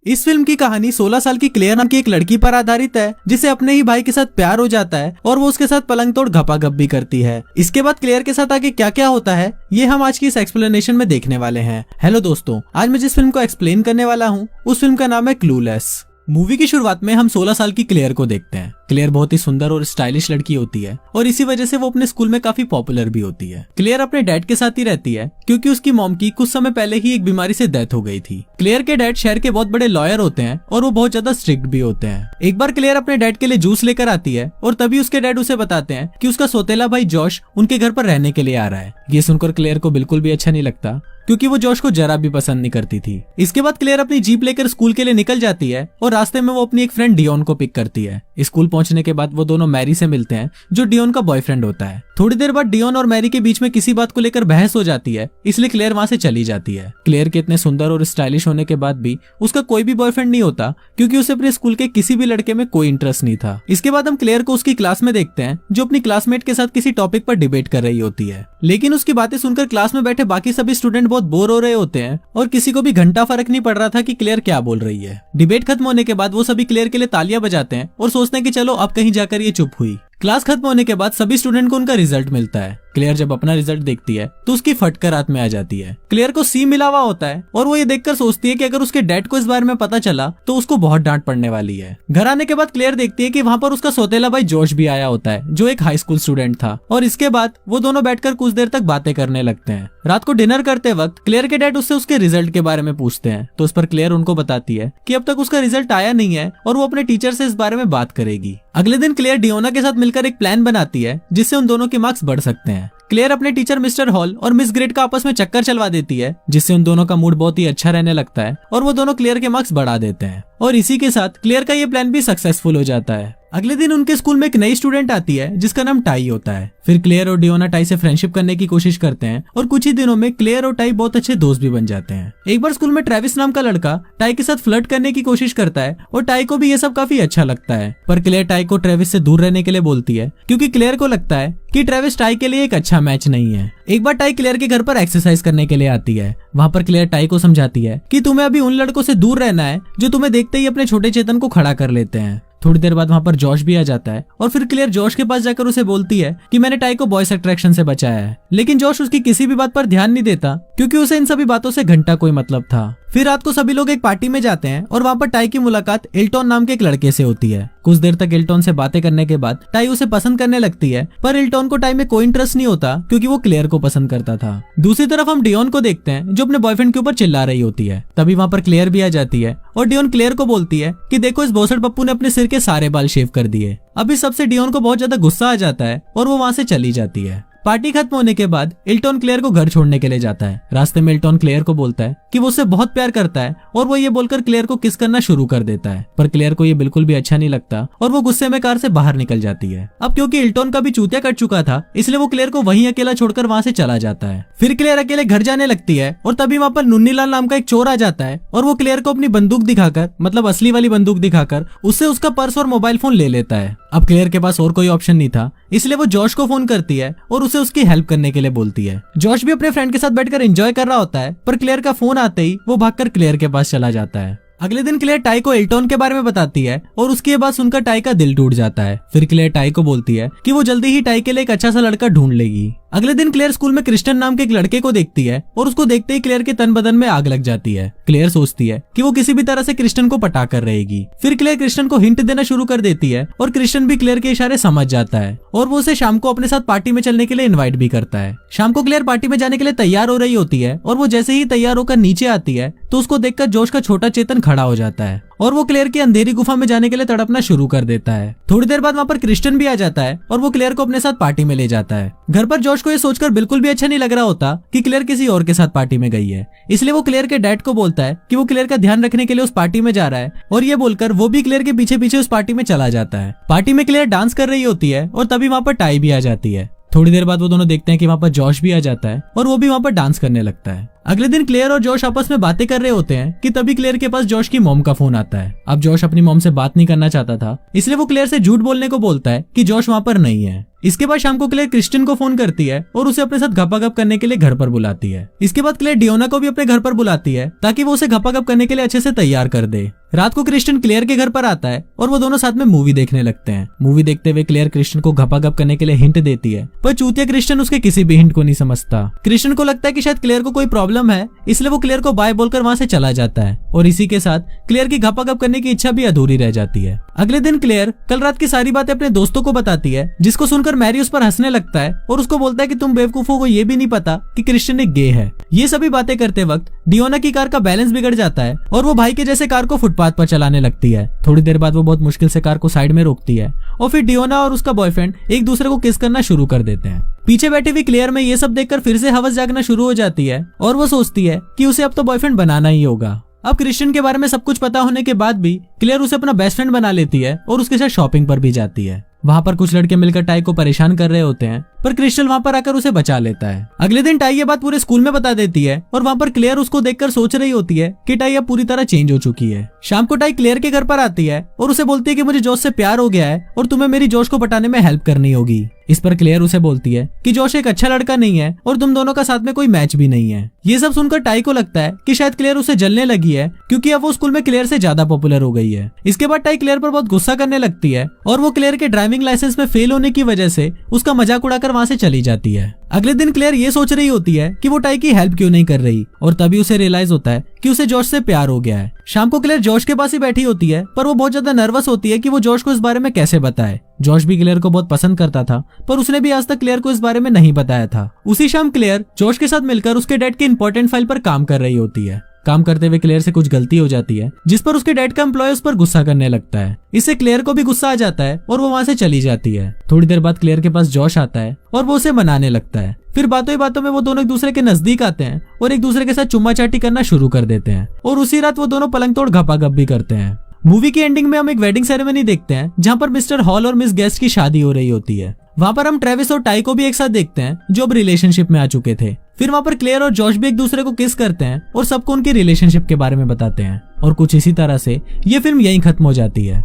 इस फिल्म की कहानी 16 साल की क्लेयर नाम की एक लड़की पर आधारित है, जिसे अपने ही भाई के साथ प्यार हो जाता है और वो उसके साथ पलंग तोड़ घपाघप भी करती है। इसके बाद क्लेयर के साथ आगे क्या क्या होता है ये हम आज की इस एक्सप्लेनेशन में देखने वाले हैं। हेलो दोस्तों, आज मैं जिस फिल्म को एक्सप्लेन करने वाला हूँ उस फिल्म का नाम है क्लूलेस। मूवी की शुरुआत में हम 16 साल की क्लेयर को देखते हैं। क्लेयर बहुत ही सुंदर और स्टाइलिश लड़की होती है और इसी वजह से वो अपने स्कूल में काफी पॉपुलर भी होती है। क्लेयर अपने डैड के साथ ही रहती है क्योंकि उसकी मॉम की कुछ समय पहले ही एक बीमारी से डेथ हो गई थी। क्लेयर के डैड शहर के बहुत बड़े लॉयर होते हैं और वो बहुत ज्यादा स्ट्रिक्ट भी होते हैं। एक बार क्लेयर अपने डैड के लिए जूस लेकर आती है और तभी उसके डैड उसे बताते हैं कि उसका सौतेला भाई जॉश उनके घर पर रहने के लिए आ रहा है। ये सुनकर क्लेयर को बिल्कुल भी अच्छा नहीं लगता क्योंकि वो जॉश को जरा भी पसंद नहीं करती थी। इसके बाद क्लेयर अपनी जीप लेकर स्कूल के लिए निकल जाती है और रास्ते में वो अपनी एक फ्रेंड डियोन को पिक करती है। स्कूल पहुंचने के बाद वो दोनों मैरी से मिलते हैं जो डियोन का बॉयफ्रेंड होता है। थोड़ी देर बाद डियोन और मैरी के बीच में किसी बात को लेकर बहस हो जाती है, इसलिए क्लेयर वहां से चली जाती है। क्लेयर के इतने सुंदर और स्टाइलिश होने के बाद भी उसका कोई भी बॉयफ्रेंड नहीं होता क्योंकि उसे अपने स्कूल के किसी भी लड़के में कोई इंटरेस्ट नहीं था। इसके बाद हम क्लेयर को उसकी क्लास में देखते हैं जो अपनी क्लासमेट के साथ किसी टॉपिक पर डिबेट कर रही होती है, लेकिन उसकी बातें सुनकर क्लास में बैठे बाकी सभी स्टूडेंट बहुत बोर हो रहे होते हैं और किसी को भी घंटा फर्क नहीं पड़ रहा था कि क्लेयर क्या बोल रही है। डिबेट खत्म होने के बाद वो सभी क्लेयर के लिए तालियां बजाते हैं और सोचते हैं कि चलो अब कहीं जाकर ये चुप हुई। क्लास खत्म होने के बाद सभी स्टूडेंट को उनका रिजल्ट मिलता है। क्लेयर जब अपना रिजल्ट देखती है तो उसकी फटकर रात में आ जाती है। क्लेयर को सी मिला हुआ होता है और वो ये देखकर सोचती है कि अगर उसके डैड को इस बारे में पता चला तो उसको बहुत डांट पड़ने वाली है। घर आने के बाद क्लेयर देखती है कि वहाँ पर उसका सौतेला भाई जोश भी आया होता है जो एक हाई स्कूल स्टूडेंट था और इसके बाद वो दोनों बैठकर कुछ देर तक बातें करने लगते हैं। रात को डिनर करते वक्त क्लेयर के डैड उससे उसके रिजल्ट के बारे में पूछते हैं तो उस पर क्लेयर उनको बताती है कि अब तक उसका रिजल्ट आया नहीं है और वो अपने टीचर से इस बारे में बात करेगी। अगले दिन क्लेयर डियोना के साथ मिलकर एक प्लान बनाती है जिससे उन दोनों के मार्क्स बढ़ सकते हैं। क्लेयर अपने टीचर मिस्टर हॉल और मिस ग्रेड का आपस में चक्कर चलवा देती है जिससे उन दोनों का मूड बहुत ही अच्छा रहने लगता है और वो दोनों क्लेयर के मार्क्स बढ़ा देते हैं और इसी के साथ क्लेयर का ये प्लान भी सक्सेसफुल हो जाता है। अगले दिन उनके स्कूल में एक नई स्टूडेंट आती है जिसका नाम टाई होता है। फिर क्लेयर और डियोना टाई से फ्रेंडशिप करने की कोशिश करते हैं और कुछ ही दिनों में क्लेयर और टाई बहुत अच्छे दोस्त भी बन जाते हैं। एक बार स्कूल में ट्रेविस नाम का लड़का टाई के साथ फ्लर्ट करने की कोशिश करता है और टाई को भी ये सब काफी अच्छा लगता है, पर क्लेयर टाई को ट्रेविस से दूर रहने के लिए बोलती है क्योंकि क्लेयर को लगता है कि ट्रेविस टाई के लिए एक अच्छा मैच नहीं है। एक बार टाई क्लेयर के घर पर एक्सरसाइज करने के लिए आती है। वहाँ पर क्लेयर टाई को समझाती है कि तुम्हें अभी उन लड़कों से दूर रहना है जो तुम्हें देखते ही अपने छोटे चेतन को खड़ा कर लेते हैं। थोड़ी देर बाद वहाँ पर जॉश भी आ जाता है और फिर क्लेयर जॉश के पास जाकर उसे बोलती है कि मैंने टाई को बॉयज अट्रैक्शन से बचाया है, लेकिन जॉश उसकी किसी भी बात पर ध्यान नहीं देता क्योंकि उसे इन सभी बातों से घंटा कोई मतलब था। फिर रात को सभी लोग एक पार्टी में जाते हैं और वहाँ पर टाई की मुलाकात इल्टॉन नाम के एक लड़के से होती है। कुछ देर तक इल्टॉन से बातें करने के बाद टाई उसे पसंद करने लगती है, पर इल्टॉन को टाई में कोई इंटरेस्ट नहीं होता क्योंकि वो क्लेयर को पसंद करता था। दूसरी तरफ हम डियोन को देखते हैं जो अपने बॉयफ्रेंड के ऊपर चिल्ला रही होती है। तभी वहाँ पर क्लेयर भी आ जाती है और डियोन क्लेयर को बोलती है कि देखो इस भोसड़ पप्पू ने अपने सिर के सारे बाल शेव कर दिए। अब इस सबसे डियोन को बहुत ज्यादा गुस्सा आ जाता है और वो वहाँ से चली जाती है। पार्टी खत्म होने के बाद इल्टॉन क्लेयर को घर छोड़ने के लिए जाता है। रास्ते में इल्टॉन क्लेयर को बोलता है कि वो उससे बहुत प्यार करता है और वो ये बोलकर क्लेयर को किस करना शुरू कर देता है, पर क्लेयर को ये बिल्कुल भी अच्छा नहीं लगता और वो गुस्से में कार से बाहर निकल जाती है। अब क्योंकि इल्टॉन का भी चूतिया कट चुका था इसलिए वो क्लेयर को वहीं अकेला छोड़कर वहाँ से चला जाता है। फिर क्लेयर अकेले घर जाने लगती है और तभी वहाँ पर नुन्नीलाल नाम का एक चोर आ जाता है और वो क्लेयर को अपनी बंदूक दिखाकर, मतलब असली वाली बंदूक दिखाकर, उससे उसका पर्स और मोबाइल फोन ले लेता है। अब क्लेयर के पास और कोई ऑप्शन नहीं था इसलिए वो जॉश को फोन करती है और उसे उसकी हेल्प करने के लिए बोलती है। जॉश भी अपने फ्रेंड के साथ बैठकर एंजॉय कर रहा होता है, पर क्लेयर का फोन आते ही वो भागकर क्लेयर के पास चला जाता है। अगले दिन क्लेयर टाई को इल्टॉन के बारे में बताती है और उसकी ये बात सुनकर टाई का दिल टूट जाता है। फिर क्लेयर टाई को बोलती है कि वो जल्दी ही टाई के लिए एक अच्छा सा लड़का ढूंढ लेगी। अगले दिन क्लेयर स्कूल में क्रिस्टन नाम के एक लड़के को देखती है और उसको देखते ही क्लेयर के तन बदन में आग लग जाती है। क्लेयर सोचती है कि वो किसी भी तरह से क्रिस्टन को पटा कर रहेगी। फिर क्लेयर क्रिस्टन को हिंट देना शुरू कर देती है और क्रिस्टन भी क्लेयर के इशारे समझ जाता है और वो उसे शाम को अपने साथ पार्टी में चलने के लिए इन्वाइट भी करता है। शाम को क्लेयर पार्टी में जाने के लिए तैयार हो रही होती है और वो जैसे ही तैयार होकर नीचे आती है तो उसको देखकर जोश का छोटा चेतन खड़ा हो जाता है और वो क्लेयर की अंधेरी गुफा में जाने के लिए तड़पना शुरू कर देता है। थोड़ी देर बाद वहाँ पर क्रिस्टन भी आ जाता है और वो क्लेयर को अपने साथ पार्टी में ले जाता है। घर पर जोश को ये सोचकर बिल्कुल भी अच्छा नहीं लग रहा होता कि क्लेयर किसी और के साथ पार्टी में गई है, इसलिए वो क्लेयर के डैड को बोलता है कि वो क्लेयर का ध्यान रखने के लिए उस पार्टी में जा रहा है और ये बोलकर वो भी क्लेयर के पीछे पीछे उस पार्टी में चला जाता है। पार्टी में क्लेयर डांस कर रही होती है और तभी वहाँ पर टाई भी आ जाती है। थोड़ी देर बाद वो दोनों देखते हैं कि वहाँ पर जॉश भी आ जाता है और वो भी वहाँ पर डांस करने लगता है। अगले दिन क्लेयर और जॉश आपस में बातें कर रहे होते हैं कि तभी क्लेयर के पास जॉश की मॉम का फोन आता है। अब जॉश अपनी मॉम से बात नहीं करना चाहता था इसलिए वो क्लेयर से झूठ बोलने को बोलता है कि जॉश वहाँ पर नहीं है। इसके बाद शाम को क्लेयर क्रिस्टियन को फोन करती है और उसे अपने साथ घपाघप करने के लिए घर पर बुलाती है। इसके बाद क्लेयर डियोना को भी अपने घर पर बुलाती है ताकि वो उसे घपाघप करने के लिए अच्छे से तैयार कर दे। रात को क्रिस्टियन क्लेयर के घर पर आता है और वो दोनों साथ में मूवी देखने लगते हैं। मूवी देखते हुए क्लेयर क्रिस्टियन को घपाघप करने के लिए हिंट देती है, पर चूतिया क्रिस्टियन उसके किसी भी हिंट को नहीं समझता। क्रिस्टियन को लगता है कि शायद क्लेयर को कोई प्रॉब्लम है, इसलिए वो क्लेयर को बाय बोलकर वहां से चला जाता है और इसी के साथ क्लेयर की घपाघप करने की इच्छा भी अधूरी रह जाती है। अगले दिन क्लेयर कल रात की सारी बातें अपने दोस्तों को बताती है, जिसको सुनकर मैरी उस पर हंसने लगता है और उसको बोलता है कि तुम बेवकूफों को ये भी नहीं पता कि क्रिस्टियन एक गे है। ये सभी बातें करते वक्त डियोना की कार का बैलेंस बिगड़ जाता है और वो भाई के जैसे कार को फुटपाथ पर चलाने लगती है। थोड़ी देर बाद वो बहुत मुश्किल से कार को साइड में रोकती है और फिर डियोना और उसका बॉयफ्रेंड एक दूसरे को किस करना शुरू कर देते हैं। पीछे बैठी हुई क्लेयर में ये सब देखकर फिर से हवस जागना शुरू हो जाती है और वो सोचती है कि उसे अब तो बॉयफ्रेंड बनाना ही होगा। अब क्रिस्टियन के बारे में सब कुछ पता होने के बाद भी क्लेयर उसे अपना बेस्ट फ्रेंड बना लेती है और उसके साथ शॉपिंग पर भी जाती है। वहाँ पर कुछ लड़के मिलकर टाई को परेशान कर रहे होते हैं, पर क्रिस्टल वहाँ पर आकर उसे बचा लेता है। अगले दिन टाई ये बात पूरे स्कूल में बता देती है और वहाँ पर क्लेयर उसको देखकर सोच रही होती है कि टाई अब पूरी तरह चेंज हो चुकी है। शाम को टाई क्लेयर के घर पर आती है और उसे बोलती है कि मुझे जोश से प्यार हो गया है और तुम्हें मेरी जोश को पटाने में हेल्प करनी होगी। इस पर क्लेयर उसे बोलती है कि जोश एक अच्छा लड़का नहीं है और तुम दोनों का साथ में कोई मैच भी नहीं है। ये सब सुनकर टाई को लगता है कि शायद क्लेयर उसे जलने लगी है, क्योंकि अब वो स्कूल में क्लेयर से ज्यादा पॉपुलर हो गई है। इसके बाद टाई क्लेयर पर बहुत गुस्सा करने लगती है और वो क्लेयर के ड्राइविंग लाइसेंस में फेल होने की वजह से उसका मजाक उड़ाकर वहाँ से चली जाती है। अगले दिन क्लेयर ये सोच रही होती है कि वो टाई की हेल्प क्यों नहीं कर रही और तभी उसे रियलाइज होता है कि उसे जोश से प्यार हो गया है। शाम को क्लेयर जोश के पास ही बैठी होती है, पर वो बहुत ज्यादा नर्वस होती है कि वो जोश को इस बारे में कैसे बताए। जोश भी क्लेयर को बहुत पसंद करता था, पर उसने भी आज तक क्लेयर को इस बारे में नहीं बताया था। उसी शाम क्लेयर जोश के साथ मिलकर उसके डैड की इंपॉर्टेंट फाइल पर काम कर रही होती है। काम करते हुए क्लेयर से कुछ गलती हो जाती है, जिस पर उसके डैड का एम्प्लॉय उस पर गुस्सा करने लगता है। इससे क्लेयर को भी गुस्सा आ जाता है और वो वहाँ से चली जाती है। थोड़ी देर बाद क्लेयर के पास जोश आता है और वो उसे मनाने लगता है। फिर बातों ही बातों में वो दोनों एक दूसरे के नजदीक आते हैं और एक दूसरे के साथ चुम्मा चाटी करना शुरू कर देते हैं और उसी रात वो दोनों पलंग तोड़ घपाघप भी करते हैं। मूवी की एंडिंग में हम एक वेडिंग सेरेमनी देखते हैं, जहाँ पर मिस्टर हॉल और मिस गेस्ट की शादी हो रही होती है। वहाँ पर हम ट्रेविस और टाई को भी एक साथ देखते हैं, जो अब रिलेशनशिप में आ चुके थे। फिर वहाँ पर क्लेयर और जॉश भी एक दूसरे को किस करते हैं और सबको उनकी रिलेशनशिप के बारे में बताते हैं और कुछ इसी तरह से ये फिल्म यहीं खत्म हो जाती है।